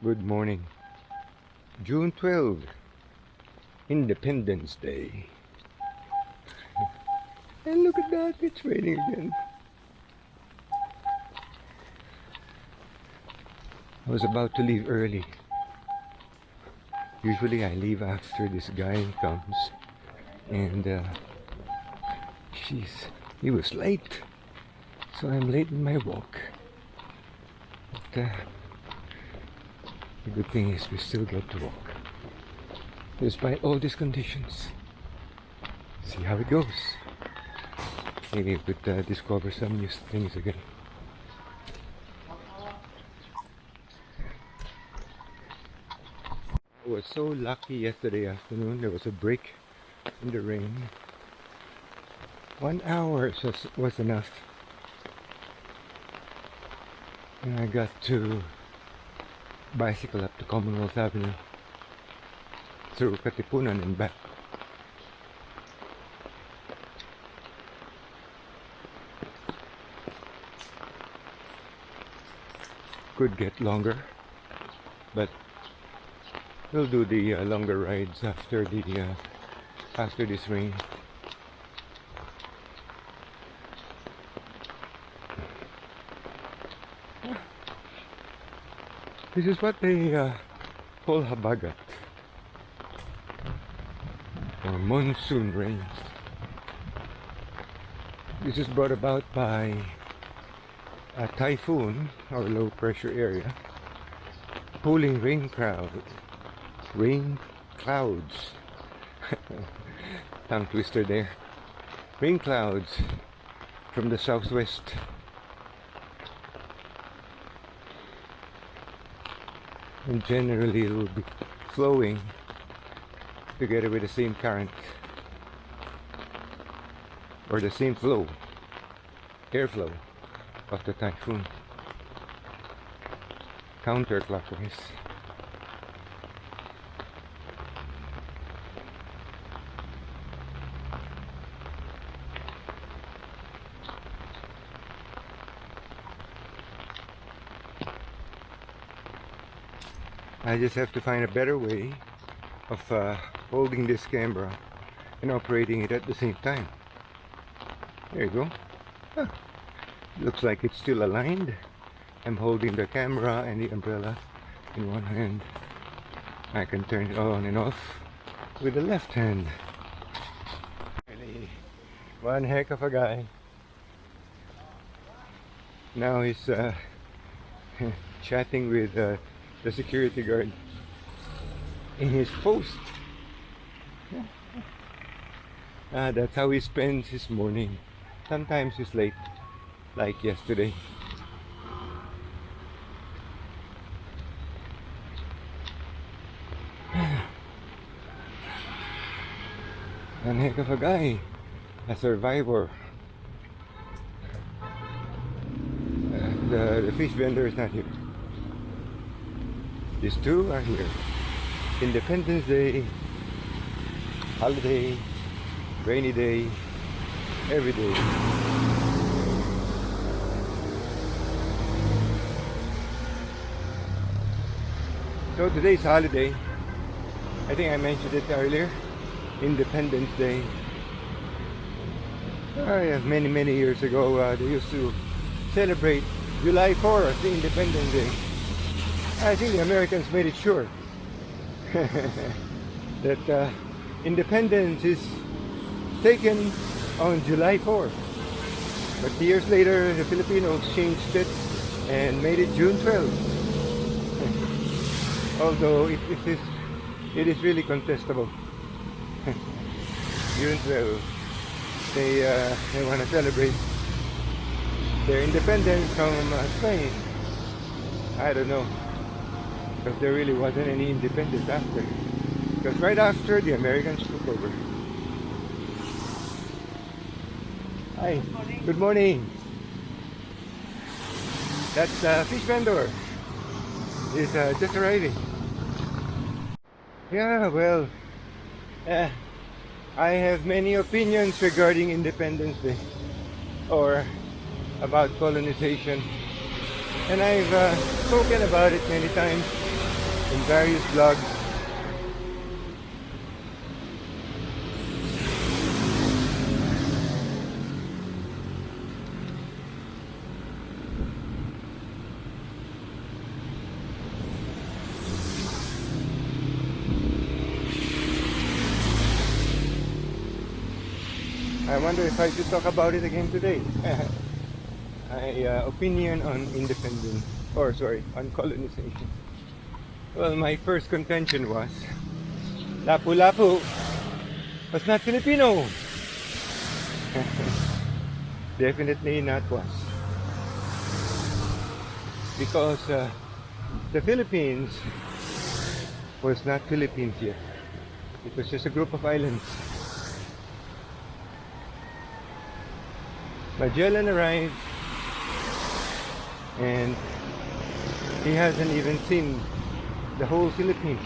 Good morning. June 12, Independence Day. And look at that, it's raining again. I was about to leave early. Usually I leave after this guy comes. And he was late. So I'm late in my walk. But the good thing is we still get to walk. Despite all these conditions. See how it goes. Maybe we could discover some new things again. I was so lucky yesterday afternoon. There was a break in the rain. 1 hour was enough. And I got to bicycle up to Commonwealth Avenue through Katipunan and back. Could get longer, but we'll do the longer rides after this rain. This is what they call habagat, or monsoon rains. This is brought about by a typhoon or low pressure area pulling rain clouds tongue twister there, rain clouds from the southwest. And generally it will be flowing together with the same current or the same flow, airflow of the typhoon, counterclockwise. I just have to find a better way of holding this camera and operating it at the same time. There you go. Huh. Looks like it's still aligned. I'm holding the camera and the umbrella in one hand. I can turn it on and off with the left hand. Really, one heck of a guy. Now he's chatting with the security guard in his post. That's how he spends his morning. Sometimes he's late, like yesterday. One heck of a guy, a survivor. The fish vendor is not here. These two are here. Independence Day, holiday, rainy day, every day. So today's holiday. I think I mentioned it earlier. Independence Day. Many years ago, they used to celebrate July 4th, the Independence Day. I think the Americans made it sure that independence is taken on July 4th. But years later, the Filipinos changed it and made it June 12. Although it is really contestable. June 12. They want to celebrate their independence from Spain. I don't know. Because there really wasn't any independence after. Because right after, the Americans took over. Hi, good morning. That's fish vendor. He's just arriving. Yeah, well, I have many opinions regarding Independence Day or about colonization, and I've spoken about it many times. in various vlogs. I wonder if I should talk about it again today. My opinion on independence, or sorry, on colonization. Well, my first contention was Lapu-Lapu was not Filipino. Definitely not was. Because the Philippines was not Philippines yet. It was just a group of islands. Magellan arrived and he hasn't even seen the whole Philippines.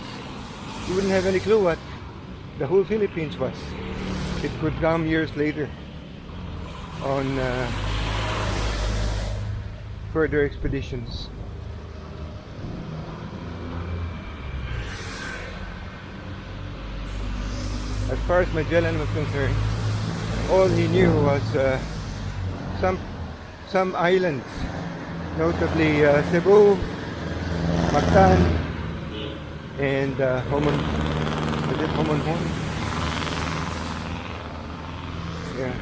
He wouldn't have any clue what the whole Philippines was. It could come years later on further expeditions. As far as Magellan was concerned, all he knew was some islands, notably Cebu, Mactan, and Homon. Is it Homon? Yeah.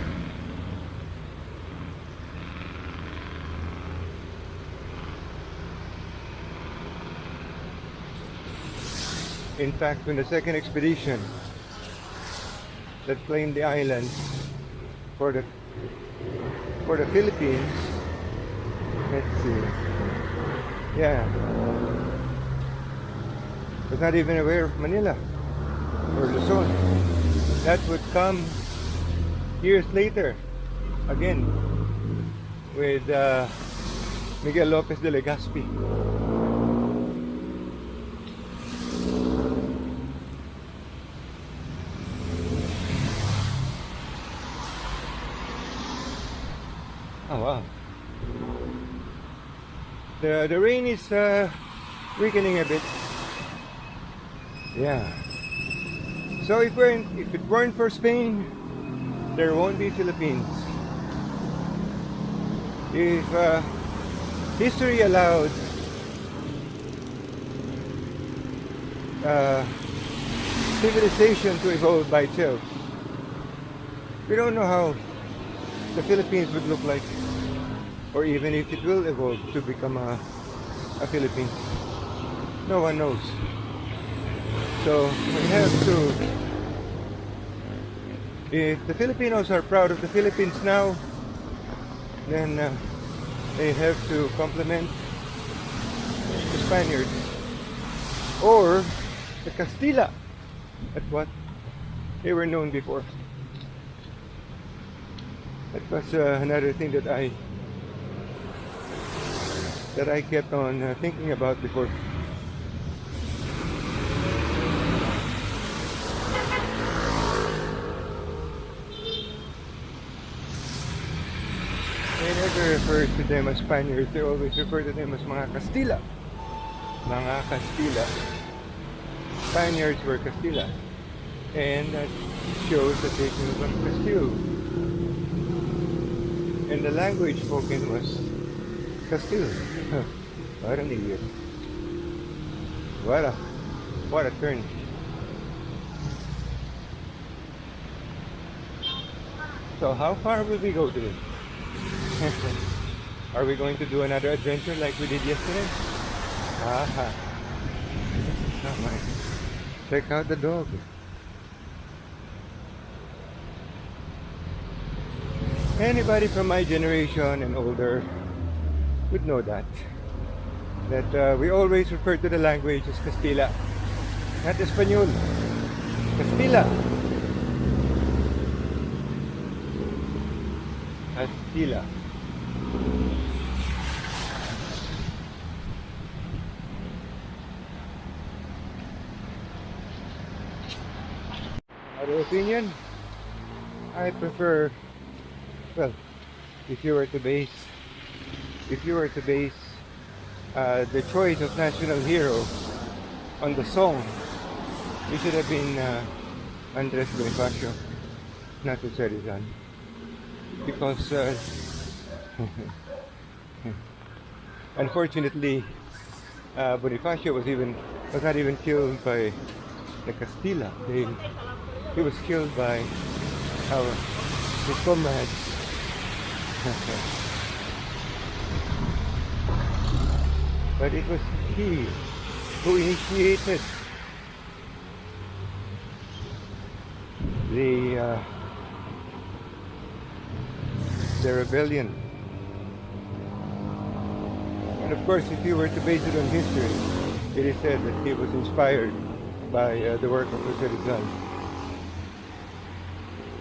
In fact, when the second expedition that claimed the island for the Philippines, let's see, yeah, was not even aware of Manila or Luzon. That would come years later, again with Miguel Lopez de Legazpi. Oh wow. The rain is weakening a bit. Yeah. So if it weren't for Spain, there won't be Philippines. If history allowed civilization to evolve by itself, we don't know how the Philippines would look like, or even if it will evolve to become a Philippines. No one knows. So we have to, if the Filipinos are proud of the Philippines now, then they have to compliment the Spaniards or the Castilla at what they were known before. That was another thing that I kept on thinking about before. They never refer to them as Spaniards, they always refer to them as mga Castilla. Mga Castilla. Spaniards were Castilla. And that shows that they came from Castile. And the language spoken was Castile. What an idiot. What a turn. So how far will we go today? Are we going to do another adventure like we did yesterday? Aha. Oh my. Check out the dog. Anybody from my generation and older would know that we always refer to the language as Castilla, not Espanol. Castilla. Castilla. Other opinion? I prefer, well, if you were to base the choice of national hero on the song, it should have been Andres Bonifacio, not Jose Rizal, because unfortunately Bonifacio was not even killed by the Castilla. He was killed by his comrades. But it was he who initiated the rebellion. And of course, if you were to base it on history, it is said that he was inspired by the work of Jose Rizal.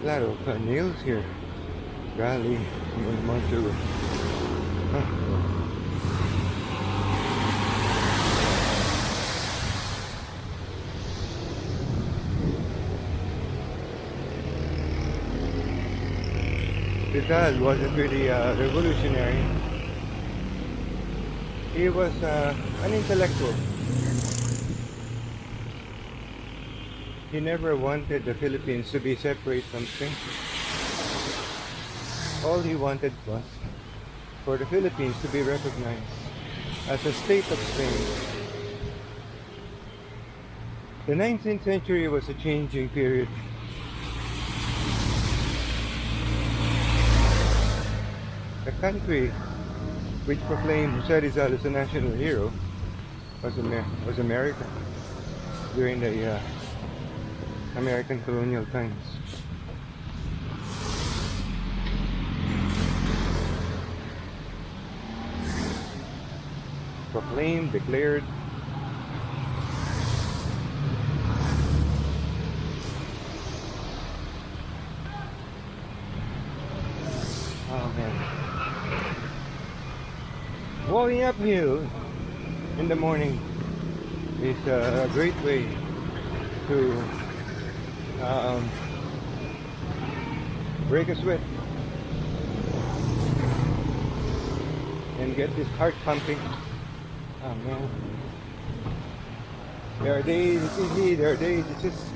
A lot of nails here. Golly, I'm going to. Rizal wasn't really revolutionary. He was an intellectual. He never wanted the Philippines to be separate from Spain. All he wanted was for the Philippines to be recognized as a state of Spain. The 19th century was a changing period. The country which proclaimed Jose Rizal as a national hero was America during the American colonial times. Proclaimed, declared. Oh man. Walking uphill in the morning is a great way to break a sweat and get this heart pumping. Oh man. There are days it's easy, there are days it's just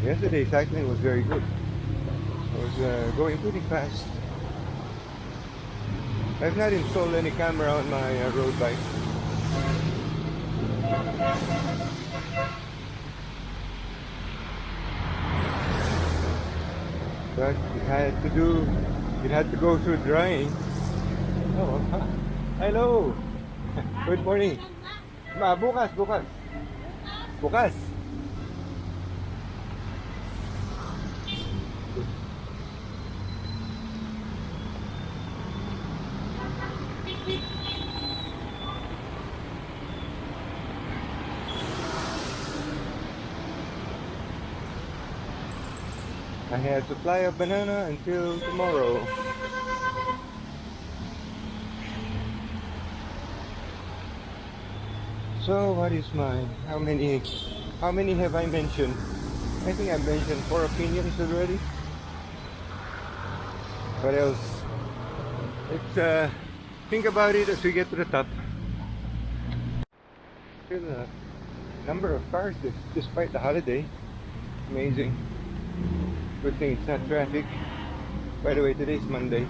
Yesterday cycling was very good. I was going pretty fast. I've not installed any camera on my road bike. But it had to go through drying. Oh, hello. Good morning. Bukas. I had supply of banana until tomorrow. So what is mine? How many have I mentioned? I think I've mentioned 4 opinions already. What else? Let's think about it as we get to the top. Still a number of cars despite the holiday. Amazing. Good thing it's not traffic. By the way, today's Monday.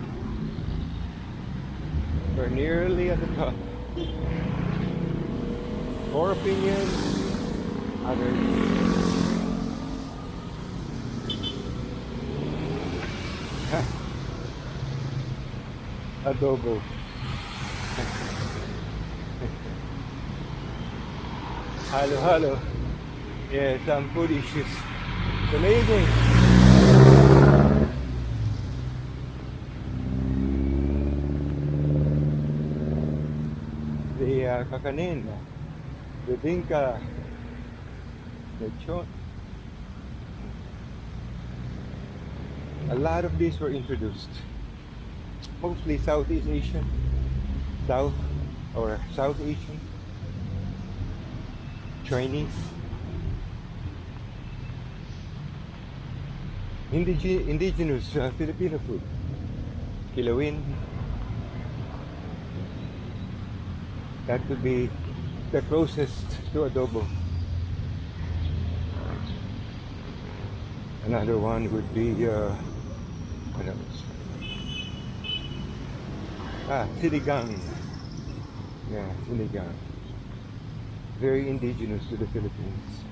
We're nearly at the top. 4 opinions. Others. Adobo. Halo. Yeah, some food issues. It's amazing. The kakanin, the dinka, the chon. A lot of these were introduced. Mostly Southeast Asian, South Asian, Chinese, indigenous Filipino food, kilawin, That would be the closest to adobo. Another one would be what else? Sinigang. Yeah, sinigang. Very indigenous to the Philippines.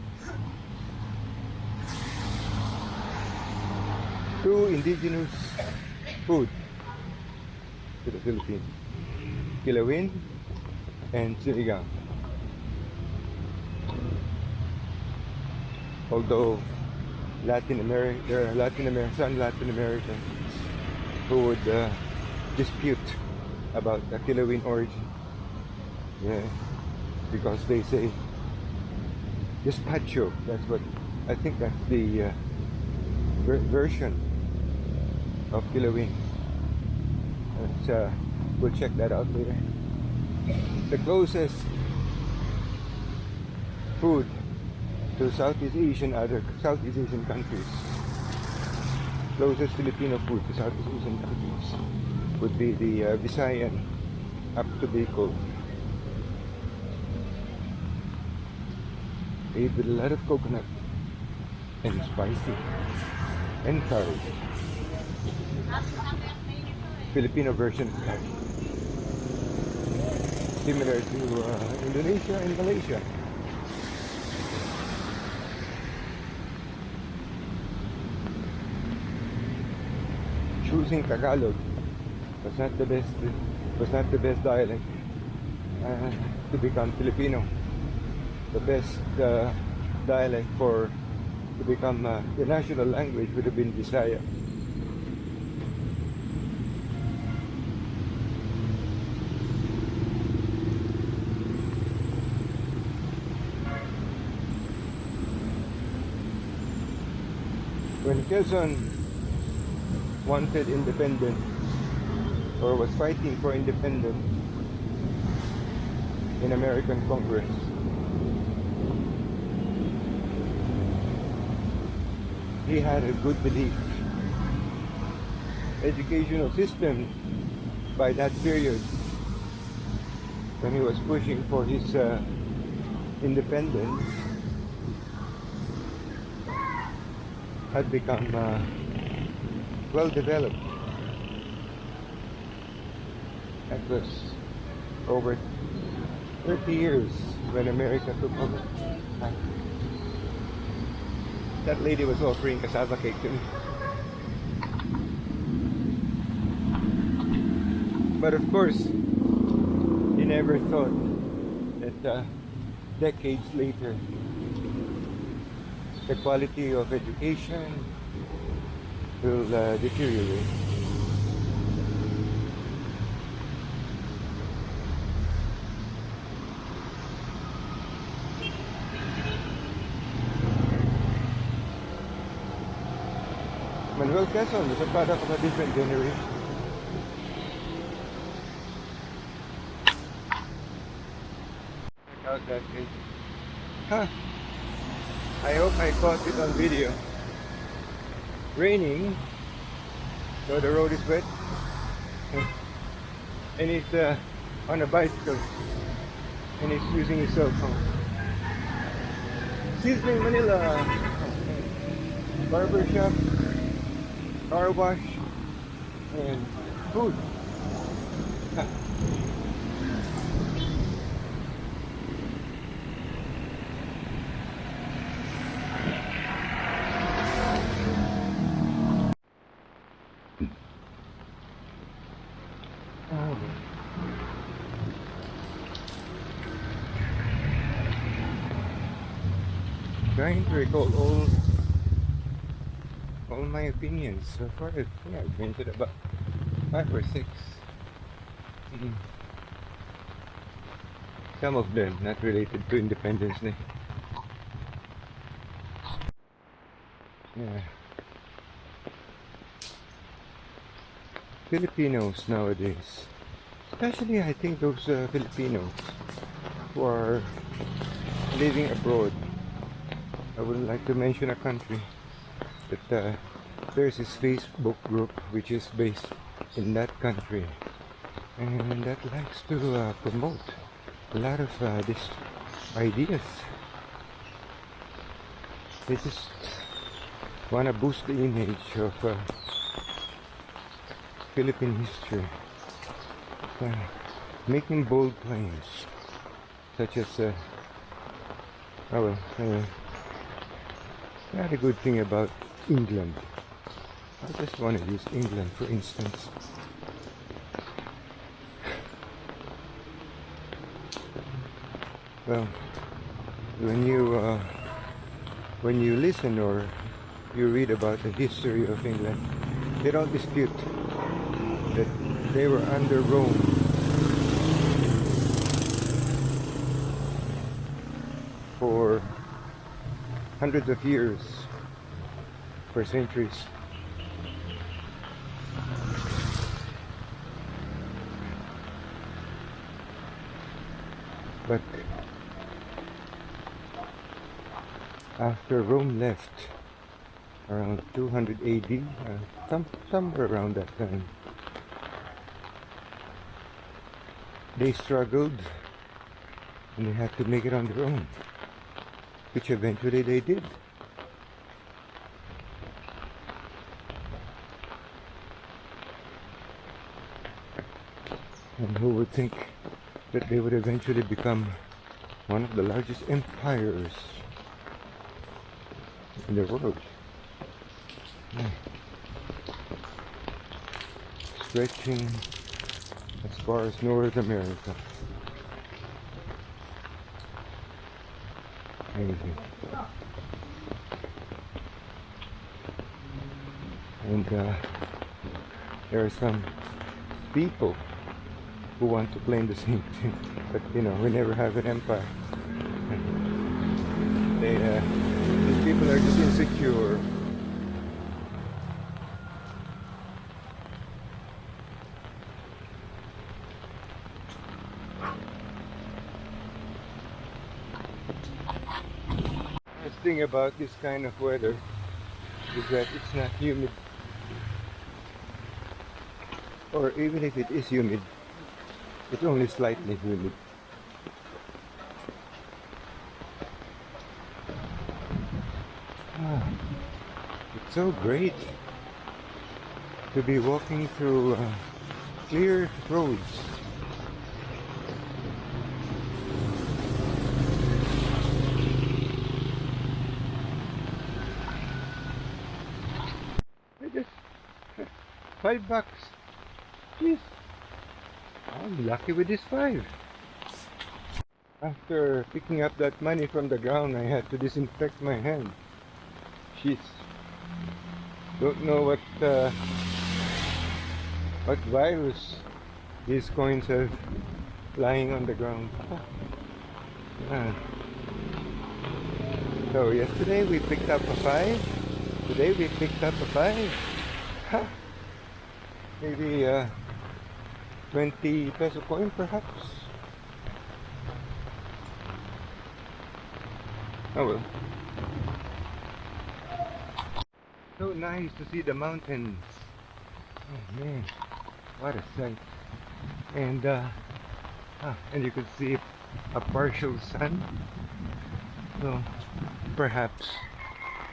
Two indigenous food to the Philippines. Kilawin and sinigang. Although there are some Latin Americans who would dispute about the Kilawin origin. Yeah, because they say gazpacho. That's what I think. That's the version of Kilawin. We'll check that out later. The closest food to other Southeast Asian countries, closest Filipino food to Southeast Asian countries would be the Visayan up to Bicol. Made with a lot of coconut and spicy and curry. Filipino version of that. Similar to Indonesia and Malaysia. Choosing Tagalog was not the best dialect to become Filipino. The best dialect to become the national language would have been Bisaya. When Quezon wanted independence or was fighting for independence in American Congress, he had a good belief. Educational system by that period, when he was pushing for his independence, had become well developed. That was over 30 years when America took over. That lady was offering cassava cake to me. But of course, he never thought that decades later, the quality of education will deteriorate. Manuel Quezon was a product of a different generation. Check out that cake. Huh. I hope I caught it on video. Raining, so the road is wet, and he's on a bicycle, and he's using his cell phone. Sizzling Manila, barber shop, car wash, and food. Trying to recall all my opinions so far. I think I've mentioned about 5 or 6. Some of them not related to Independence Day. Yeah. Filipinos nowadays, especially I think those Filipinos who are living abroad. I wouldn't like to mention a country, but there's this Facebook group which is based in that country, and that likes to promote a lot of these ideas. They just want to boost the image of Philippine history, making bold claims, such as, not a good thing about England. I just want to use England, for instance. Well, when you listen or you read about the history of England, they don't dispute that they were under Rome for hundreds of years, for centuries. But after Rome left around 200 AD, somewhere around that time, they struggled and they had to make it on their own, which eventually they did. And who would think that they would eventually become one of the largest empires in the world. Stretching as far as North America. Amazing. And there are some people who want to claim the same thing, but you know, we never have an empire. These people are just insecure. The thing about this kind of weather is that it's not humid, or even if it is humid, it's only slightly humid. It's so great to be walking through clear roads. Just $5. Jeez. I'm lucky with this 5. After picking up that money from the ground, I had to disinfect my hand. Jeez. Don't know what virus these coins have lying on the ground. So yesterday we picked up a 5. Today we picked up a 5. Maybe 20 peso coin perhaps. Oh well. So nice to see the mountains. Oh man, what a sight. And you could see a partial sun. So perhaps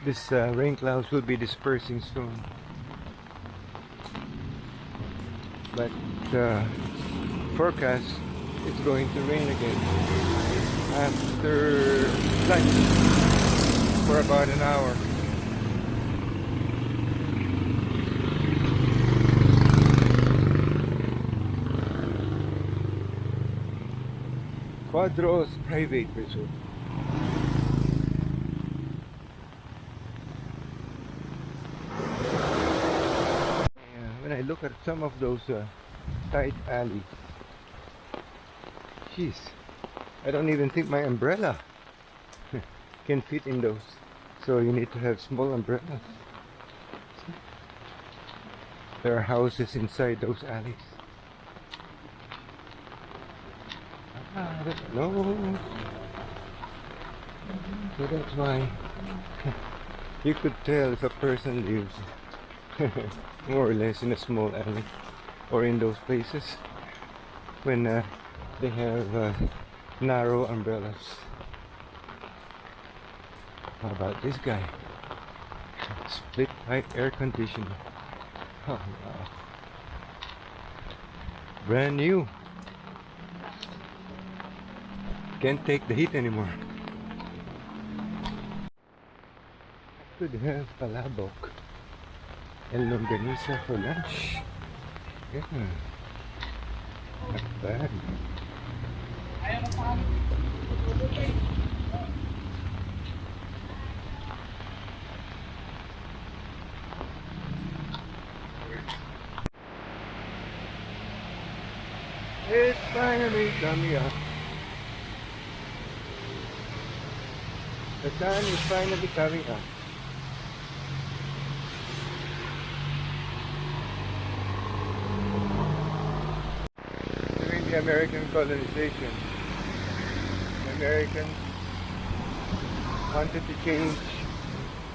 this rain clouds will be dispersing soon. But forecast, it's going to rain again after lunch for about an hour. Quadros Private Resort. When I look at some of those side alleys, jeez, I don't even think my umbrella can fit in those. So you need to have small umbrellas. There are houses inside those alleys. I don't know. So that's why you could tell if a person lives more or less in a small alley or in those places when they have narrow umbrellas. How about this guy? Split height air conditioning. Oh, wow. Brand new. Can't take the heat anymore. Could have palabok and longanisa for lunch. Yeah, not bad. It's finally coming up. The sun is finally coming up. During the American colonization, the Americans wanted to change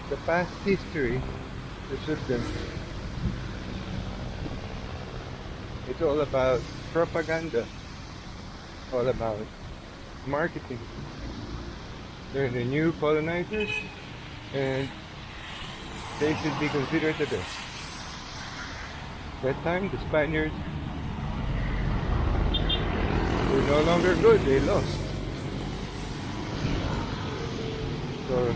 the past history to suit them. It's all about propaganda, all about marketing. They're the new colonizers, and they should be considered the best. That time, the Spaniards were no longer good, they lost. So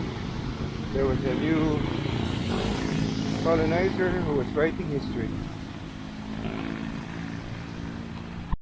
there was a new colonizer who was writing history.